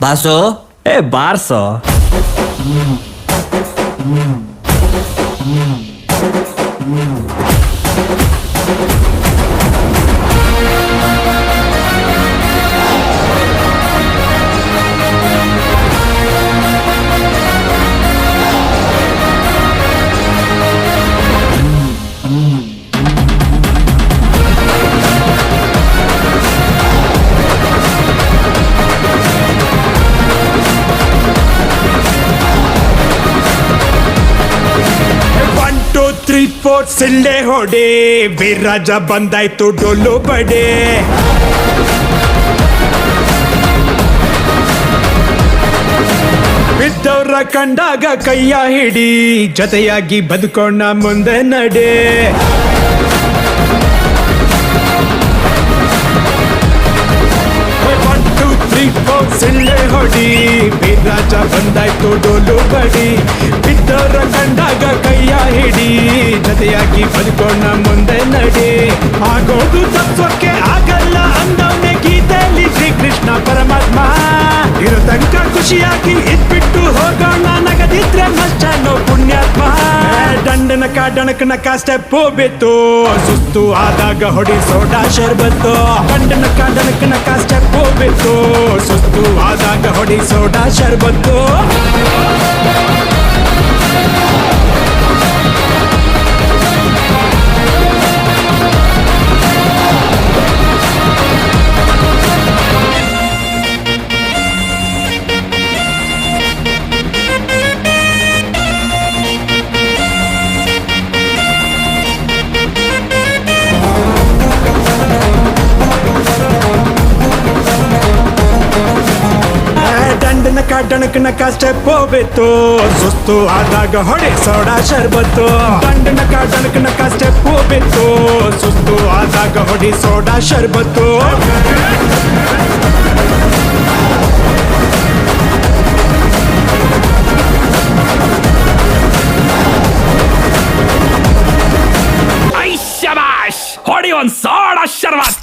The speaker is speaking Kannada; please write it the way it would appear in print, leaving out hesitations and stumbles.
ಬಾಸು ಬಾರ್ಸೋ. ಸಿಳ್ಳೆ ಹೊಡೆ ವೀರ್ರಾಜ ಬಂದಾಯ್ತು ಡೊಳ್ಳು ಬಡೆ. ಬಿದ್ದವ್ರ ಕಂಡಾಗ ಕೈಯ ಹಿಡಿ, ಜೊತೆಯಾಗಿ ಬದುಕೋಣ ಮುಂದೆ ನಡೆ. ಸಿಳ್ಳೆ ಹೊಡಿ ವೀರ್ರಾಜ ಬಂದಾಯ್ತು ಡೋಲು ಬಡಿ. ಬಿದ್ದವ್ರ ಕಂಡಾಗ ಕೈಯ ಹಿಡಿ, ಜೊತೆಯಾಗಿ ಬದುಕೋಣ ಮುಂದೆ ನಡಿ. ಆಗೋದು ತತ್ವಕ್ಕೆ ಆಗಲ್ಲ ಅಂದವನೇ ಗೀತೆಯಲ್ಲಿ ಶ್ರೀಕೃಷ್ಣ ಪರಮಾತ್ಮ. ಇರೋ ತನಕ ಖುಷಿಯಾಗಿ ಇದ್ಬಿಟ್ಟು ಹೋಗೋಣ, ನಗದಿದ್ರೆ ನಷ್ಟನೋ ಪುಣ್ಯಾತ್ಮ. ದಂಡನಕ ಡಣಕನಕ ಸ್ಟೆಪ್ ಬಿತ್ತು, ಸುಸ್ತು ಆದಾಗ ಹೊಡಿ ಸೋಡಾ ಶರ್ಬತ್ತು. ದಂಡನಕ ಡಣಕನಕ ಸ್ಟೆಪ್ ಬಿತ್ತು, ಸುಸ್ತು ಆದಾಗ ಹೊಡಿ ಸೋಡಾ ಶರ್ಬತ್ತು. ಡಣಕನಕ ಸ್ಟೆಪ್ ಬಿತ್ತು, ಸುಸ್ತು ಆದಾಗ ಹೊಡೆ ಸೋಡಾ ಶರ್ಬತ್ತು. ದಂಡನಕ ಡಣಕನಕ ಸ್ಟೆಪ್ ಬಿತ್ತು, ಸುಸ್ತು ಆದಾಗ ಹೊಡಿ ಸೋಡಾ ಶರ್ಬತ್ತು. ಐ ಶಬಾಷ್, ಹೊಡಿ ಒಂದ್ ಸೋಡಾ ಶರ್ಬತ್.